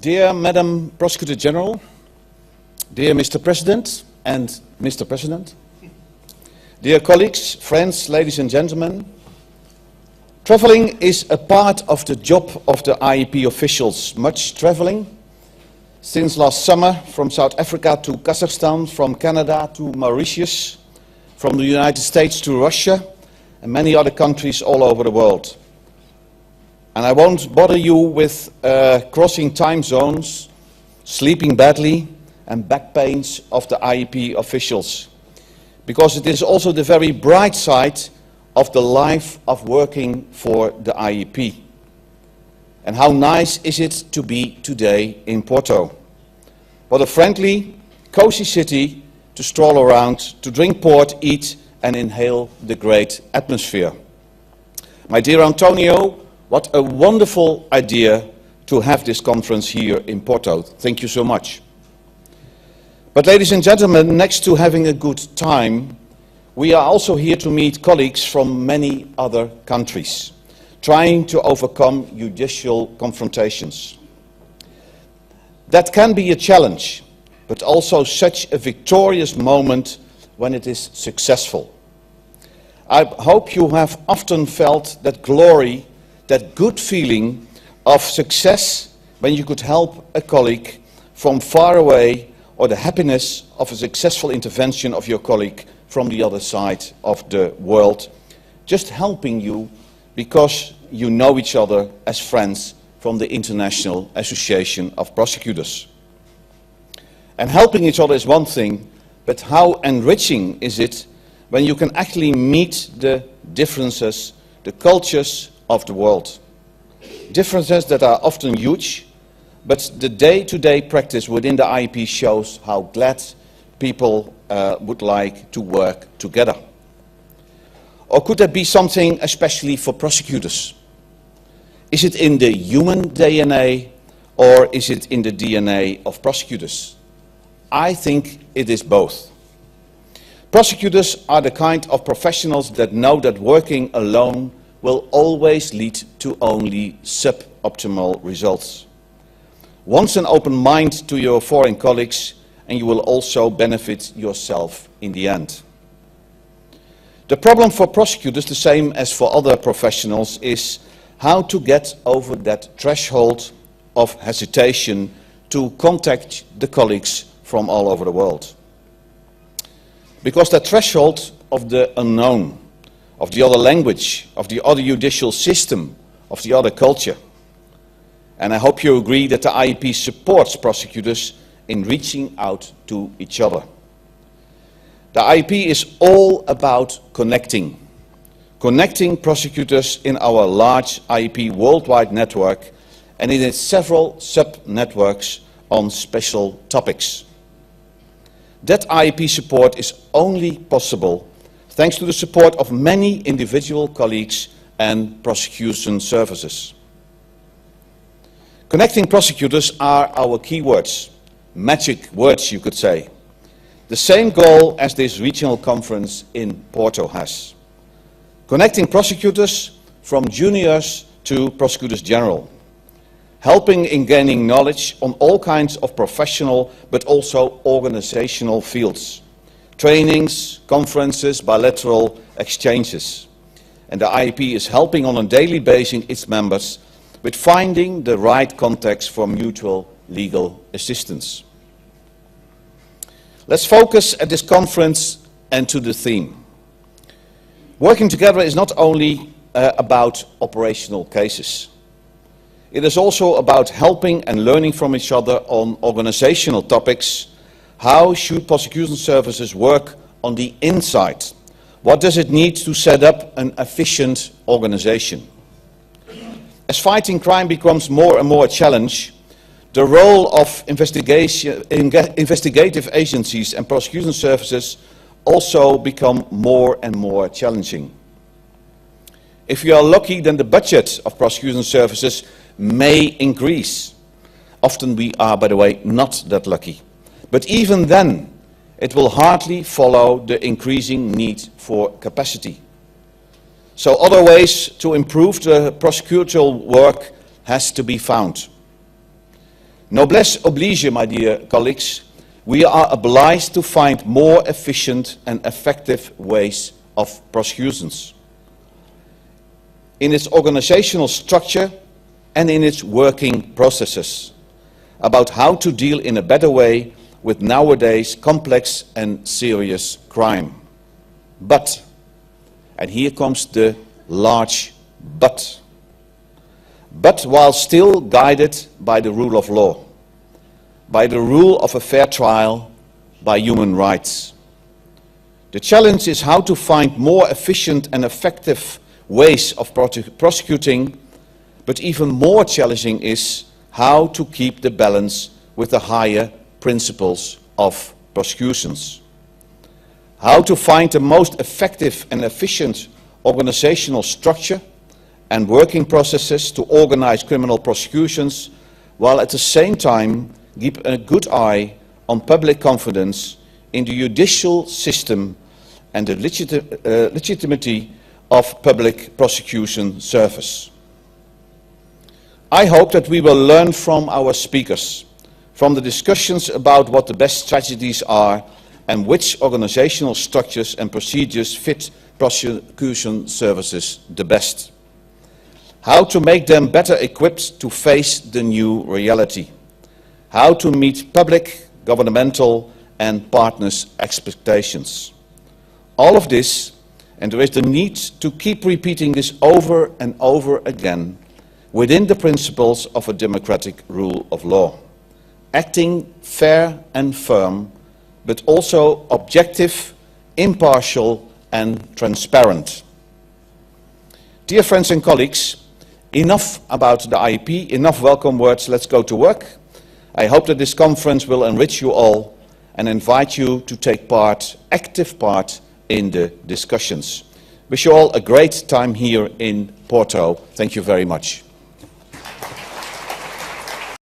Dear Madam Prosecutor General, dear Mr. President and Mr. President, dear colleagues, friends, ladies and gentlemen, traveling is a part of the job of the IEP officials. Much traveling since last summer, from South Africa to Kazakhstan, from Canada to Mauritius, from the United States to Russia, and many other countries all over the world. And I won't bother you with crossing time zones, sleeping badly, and back pains of the IEP officials, because it is also the very bright side of the life of working for the IEP. And how nice is it to be today in Porto? What a friendly, cozy city to stroll around, to drink port, eat, and inhale the great atmosphere. My dear Antonio, what a wonderful idea to have this conference here in Porto. Thank you so much. But ladies and gentlemen, next to having a good time, we are also here to meet colleagues from many other countries, trying to overcome judicial confrontations. That can be a challenge, but also such a victorious moment when it is successful. I hope you have often felt that glory, that good feeling of success when you could help a colleague from far away, or the happiness of a successful intervention of your colleague from the other side of the world, just helping you because you know each other as friends from the International Association of Prosecutors. And helping each other is one thing, but how enriching is it when you can actually meet the differences, the cultures of the world. Differences that are often huge, but the day-to-day practice within the IEP shows how glad people would like to work together. Or could that be something especially for prosecutors? Is it in the human DNA, or is it in the DNA of prosecutors? I think it is both. Prosecutors are the kind of professionals that know that working alone will always lead to only suboptimal results. Once an open mind to your foreign colleagues, and you will also benefit yourself in the end. The problem for prosecutors, the same as for other professionals, is how to get over that threshold of hesitation to contact the colleagues from all over the world. Because that threshold of the unknown, of the other language, of the other judicial system, of the other culture. And I hope you agree that the IEP supports prosecutors in reaching out to each other. The IEP is all about connecting prosecutors in our large IEP worldwide network and in its several sub-networks on special topics. That IEP support is only possible thanks to the support of many individual colleagues and prosecution services. Connecting prosecutors are our key words, magic words you could say. The same goal as this regional conference in Porto has. Connecting prosecutors from juniors to prosecutors general. Helping in gaining knowledge on all kinds of professional but also organizational fields. Trainings, conferences, bilateral exchanges. And the IEP is helping on a daily basis its members with finding the right context for mutual legal assistance. Let's focus at this conference and to the theme. Working together is not only about operational cases. It is also about helping and learning from each other on organizational topics. How should prosecution services work on the inside? What does it need to set up an efficient organization? As fighting crime becomes more and more a challenge, the role of investigative agencies and prosecution services also become more and more challenging. If you are lucky, then the budget of prosecution services may increase. Often we are, by the way, not that lucky. But even then, it will hardly follow the increasing need for capacity. So other ways to improve the prosecutorial work has to be found. Noblesse oblige, my dear colleagues, we are obliged to find more efficient and effective ways of prosecutions in its organizational structure and in its working processes, about how to deal in a better way with nowadays complex and serious crime. But, and here comes the large but while still guided by the rule of law, by the rule of a fair trial, by human rights. The challenge is how to find more efficient and effective ways of prosecuting, but even more challenging is how to keep the balance with the higher principles of prosecutions. How to find the most effective and efficient organizational structure and working processes to organize criminal prosecutions, while at the same time keep a good eye on public confidence in the judicial system and the legitimacy of public prosecution service. I hope that we will learn from our speakers, from the discussions about what the best strategies are and which organizational structures and procedures fit prosecution services the best. How to make them better equipped to face the new reality. How to meet public, governmental and partners' expectations. All of this, and there is the need to keep repeating this over and over again, within the principles of a democratic rule of law. Acting fair and firm, but also objective, impartial and transparent. Dear friends and colleagues, enough about the IEP, enough welcome words, let's go to work. I hope that this conference will enrich you all and invite you to take part, active part, in the discussions. Wish you all a great time here in Porto. Thank you very much.